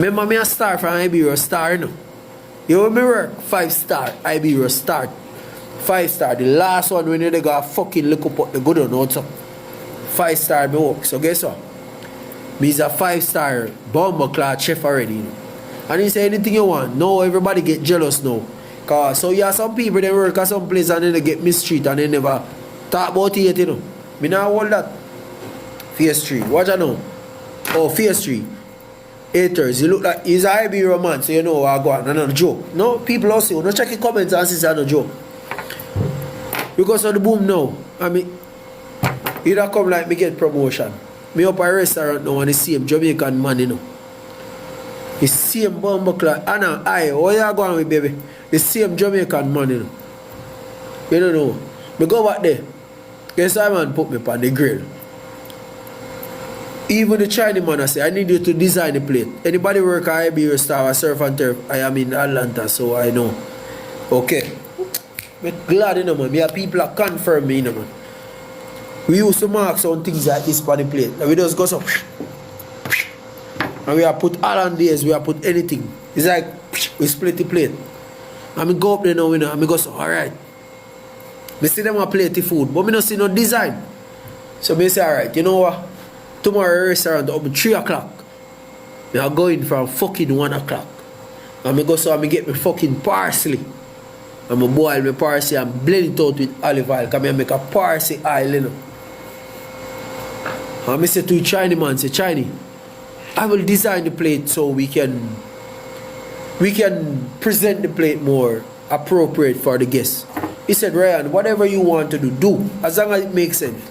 Remember me a star from Iberia star, you know. You know me work 5-star Iberia start. 5-star. The last one when they got fucking look up the good one also. 5-star me work. So guess what? Me is a 5-star bomber clad chef already, you know. And he say anything you want. No, everybody get jealous now. Cause so you have some people they work at some place and then they get mistreated and they never talk about it, you know. Me now hold that. Phase 3. Watch I know. Oh, Phase 3. Haters, you look like he's a Iberia man, so you know I go on. No, no joke. No, people also you no check the comments and say it's no joke. Because of the boom now. I mean, you don't come like me get promotion. Me up a restaurant now and the same Jamaican man, you know. The same bomber clock. Anna, what you going with, baby? The same Jamaican man, you know. You don't know. Me go back there. Guess I man put me on the grill. Even the Chinese man I say, I need you to design the plate. Anybody work at Iberia Star or Surf and Turf? I am in Atlanta, so I know. Okay. I'm glad, you know, man. Me have people that confirm me, you know, man. We used to mark some things like this on the plate. And we just go so. And we have put hollandaise, we have put anything. It's like, we split the plate. And I go up there now, you know, and I go so, alright. I see them a plate the food, but I don't see no design. So I say, alright, you know what? Tomorrow restaurant open 3 o'clock. I go in from fucking 1 o'clock. And I go so I get me fucking parsley. And I boil my parsley and blend it out with olive oil. Because I make a parsley oil, you know. And I say to the Chinese man, say, Chinese, I will design the plate so we can present the plate more appropriate for the guests. He said, Ryan, whatever you want to do. As long as it makes sense.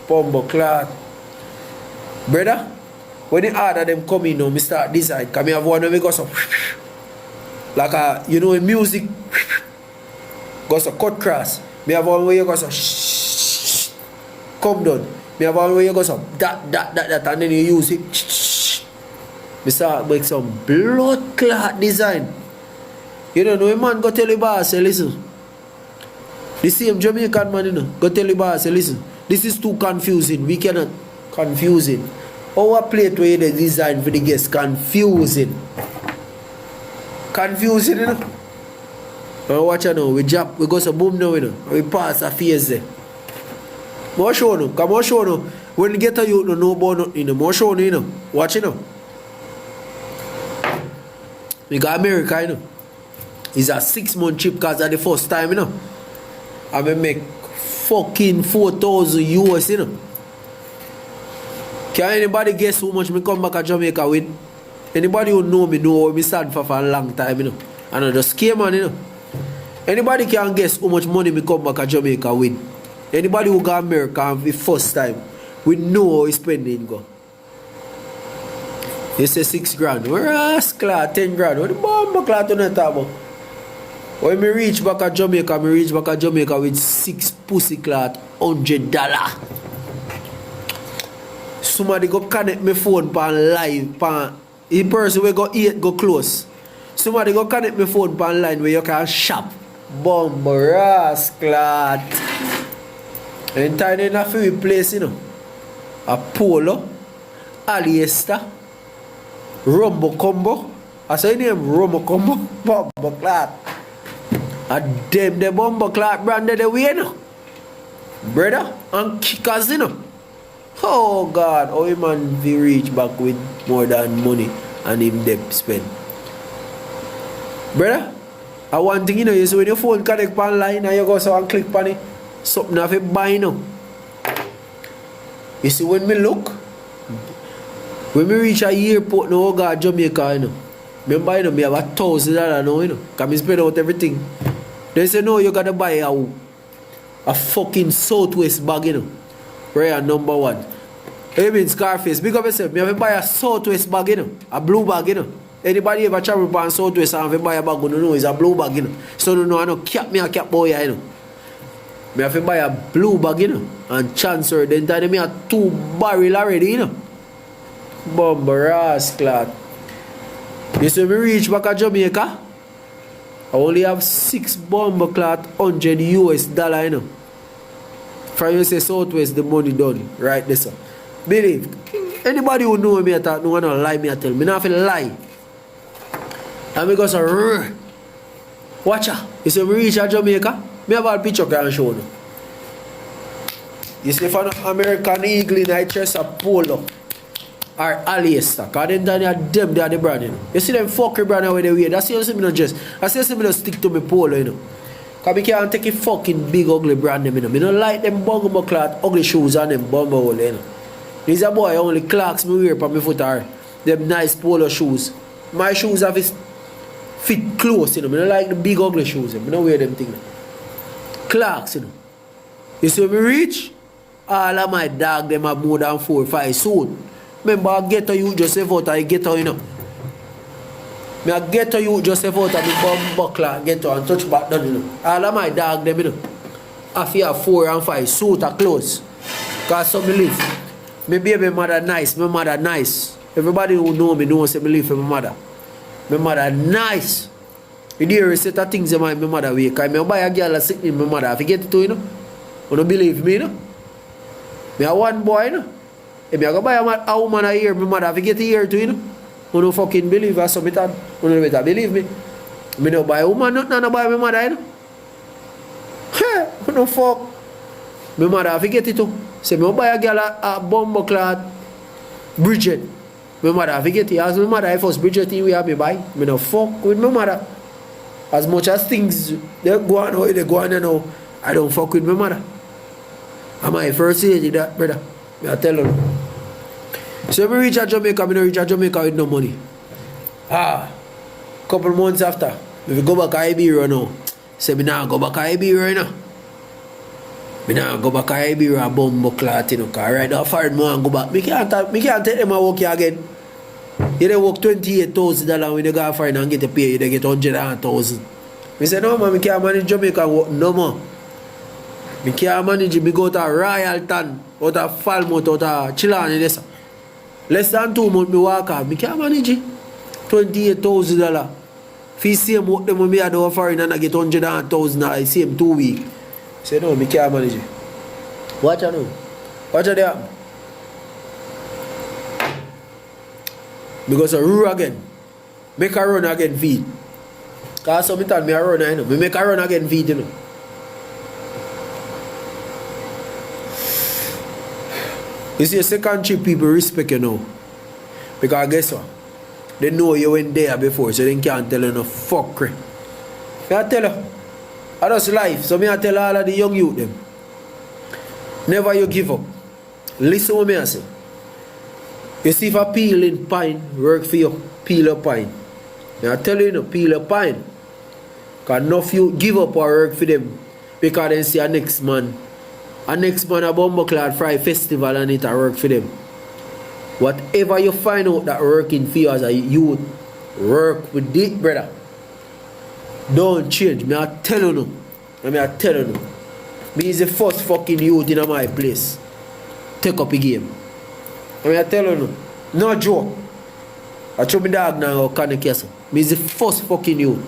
Bumbo cloth. Brother, when the order them come in now, me start design. Because I have one of me go so like a, you know, in music go so cut cross. Me have one where you go so come down. Me have one where you go so that and then you use it. Me start make some blood clot design. You don't know, a man go tell the boss, say listen. The same Jamaican man, you know, go tell the boss, say listen. This is too confusing. We cannot. Confusing. Our plate where they design for the guests confusing. Confusing, you know. And watch out now, we drop, we go so boom now, you know. We pass a phase there. More show now, come on show now. When you get a youth, no know about nothing, you know. More show now, you know. Watch it now. We got America, you know. It's a 6-month trip because that's the first time, you know. And we make fucking 4,000 US, you know. Can anybody guess how much me come back to Jamaica with? Anybody who know me know where me stand for a long time, you know. And I just came on, you know. Anybody can guess how much money me come back to Jamaica with? Anybody who got America the first time, we know how he spending go. You say 6 grand. Where ass cloth, 10 grand. What the bomb cloth on that about? When me reach back at Jamaica, with 6 pussy cloth, $100. Somebody go connect my phone pan live pan. In person we go eat go close. Somebody go connect my phone pan line where you can shop. Bombaras clot. And time in a few place, you know. A Polo, Aliesta, Rumbo Combo. I say name Rumbo Combo, Bomba clot. And them the Bomba clot branded the way, you know. Brother and kickers, you know. Oh God, how a man we reach back with more than money and him debt spend. Brother, I one thing you know is when your phone connect online and you go so and click on it, something have to buy now. You see when me look, when me reach a airport now, oh God, Jamaica, you know. Remember, you know, me have $1,000 now, you know, because me spend out everything. They say no, you gotta buy a fucking Southwest bag, you know. Rare number 1. I mean Scarface, big up yourself. Me have to buy a Southwest bag, you know. A blue bag, you know. Anybody ever travel on Southwest and have to buy a bag, you know, it's a blue bag, you know. So no, I know cap me a cap boy, you know. Me have to buy a blue bag, you know. And transfer. Then time me have 2 barrel already, you know. Bombaras clot. You see me reach back at Jamaica. I only have 6 bomber clot $100 US, you know. From you say Southwest, the money done. Right there, sir. Believe. Anybody who know me, I thought, no one lie me, I tell me. Not have to lie. And we go so watch her. You see me reach a Jamaica, me have a picture can show you. You see if an American Eagle in I chest a Polo or Aliester, because them they are the brand, you know. You see them fucking brand where they wear. That's the see me not dress. That's the see me not stick to me Polo, you know. Because I can't take a fucking big ugly brand them, you know. I don't like them bumble cloth, ugly shoes and them bumble, you know. These are boy only Clarks me wear on my foot are them nice Polo shoes. My shoes have it fit close, you know. I don't like the big ugly shoes, you know. I don't wear them things. Clarks, you know. You see me reach? All of my dog them have more than 4 or 5 suit. Remember I get to you just out I get to you know. Me I get to you just out of the bum buckler get to and touch back down you know. All of my dog them you know. I feel 4 and 5 suit are close. Cause some me live. My baby mother nice, my mother nice. Everybody who know me knows say me live for my mother. My mother nice. You hear a set of things in my mother way. Cause me buy a girl a sitting in my mother. I forget it too you know. You don't believe me you know. Me a one boy, you know. If me a go buy a woman a year, my mother have to get a year too, you know. You don't fucking believe us, so me tad. You don't better believe me. Me don't buy a woman, nothing, and I buy my mother, you know. Hey, you don't fuck. My mother have to get it too. Say me buy a girl a bumbo cloth, Bridget. My mother have to get it. As my mother, if first Bridget we have me buy. Me don't fuck with my mother. As much as things they go on how they go on, you know, I don't fuck with my mother. I'm my first age that, brother. I tell you. So when we reach a Jamaica, I don't reach a Jamaica with no money. Couple months after, if we go back to Iberia now, say me now go back to Iberia now. Me now go back to Iberia bumbo cloth, you know, because right now foreign man go back. Me can't take them and work here again. You they work $28,000 when they go foreign and get a pay, they get $100,000. Me say no man, me can't manage Jamaica work no more. I can't manage me go to Royalton, out of Falmouth, out of Chilani. Less than 2 months, me walk out. I can't manage it. $28,000. If you see what them me do foreign and I get $100,000, I see him 2 weeks. I say no, I can't manage it. Watch out now. Watch out there. Because I run again. Make a run again feed. Because sometimes I run, you know. I make a run again feed, you know. You see, second trip people respect you now. Because guess what? They know you went there before, so they can't tell you no fuckery. I tell you, that's life. So I tell all of the young youth them. Never you give up. Listen what I say. You see if a peeling pine work for you, peel a pine. I tell you, peel a pine. Because enough you give up or work for them. Because they see a next man. A next man a Bumbleclad Fry Festival and it a work for them. Whatever you find out that working for you as a youth, work with it, brother. Don't change. Me I tell you no. Me I tell you no. Me is the first fucking youth in my place. Take up a game. Me I tell you no. No joke. I throw me dog now can castle. Me is the first fucking youth.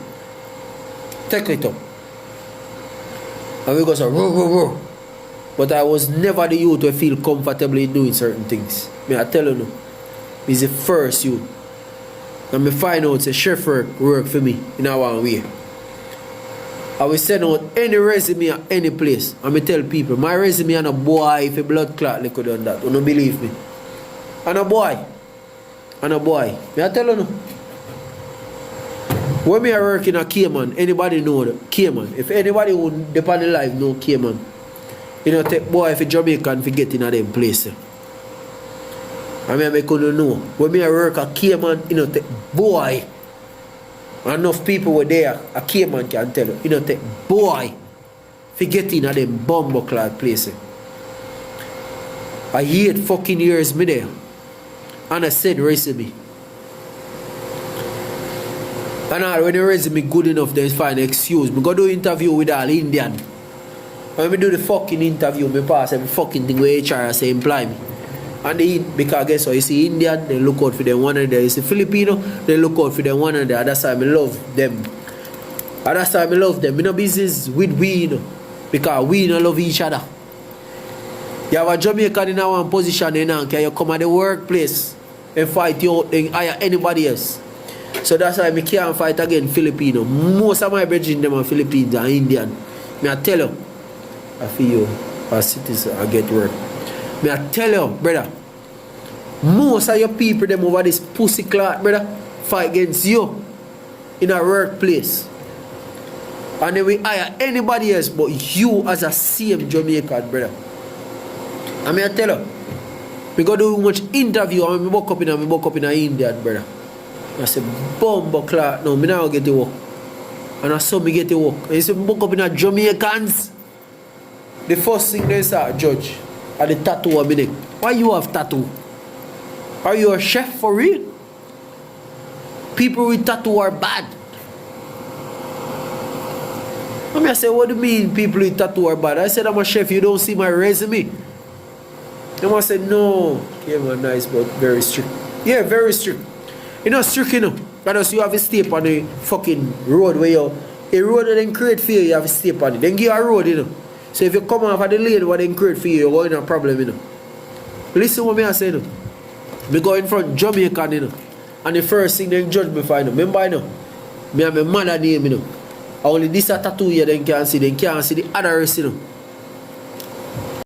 Take it up. And we go so roar. But I was never the youth who feel comfortable in doing certain things. Me I tell you no. He's the first youth. And me find out say chef work for me in a one way. I will send out any resume at any place. And me tell people, my resume and a boy if a blood clot like done that. You don't believe me. And a boy. And a boy. Me I tell you no. When me I work in a Cayman, anybody know that Cayman. If anybody who depend on life know Cayman. You know, take boy if a Jamaican forget in a them place. I mean, I couldn't know. When me I work at Cayman, you know, take boy. Enough people were there, a Cayman can tell you. You know, take boy. Forget in a them bumbleclad place. I 8 fucking years me there. And I said resume. And all, when the resume good enough, then find an excuse. Me go do interview with all Indian. When me do the fucking interview, me pass every fucking thing with HR say employ me. And they eat, because guess what, you see Indian, they look out for them one another. You see Filipino, they look out for them one another. That's why I love them. And that's why I love them. Me no business with we, you know, because we don't love each other. You have a Jamaican in one position, you know, can you come at the workplace and fight you out and hire anybody else. So that's why I can't fight again Filipino. Most of my brethren them are Philippines and Indian. Me I tell you, I feel you as citizen I get work. Me I tell you, brother, most of your people them over this pussy clot, brother, fight against you in a workplace. And then we hire anybody else but you as a same Jamaican, brother. I mean I tell you, we go do much interview and we woke up in a Indian, brother. I said, bumbo clock, no, me now get to work. And I saw me get to work. And he said, woke up in a Jamaicans. The first thing they start judge are the tattoo on my neck. Why you have tattoo? Are you a chef for real? People with tattoo are bad. I said, what do you mean people with tattoo are bad? I said, I'm a chef, you don't see my resume. And I said, no. Yeah, man, nice, but very strict. Yeah, very strict. You know, strict, you know. Because you have a step on the fucking road where you, a road that then create for you, you have a step on it. Then give you a road, you know. So if you come off at the lane what then create for you, you're going to a problem, you know. Listen what me I say, you know. Me go in front Jamaican, you know. And the first thing they judge me for, you know. Remember, you know, me have my mother name, you know. Only this a tattoo here, they can't see the other rest, you know.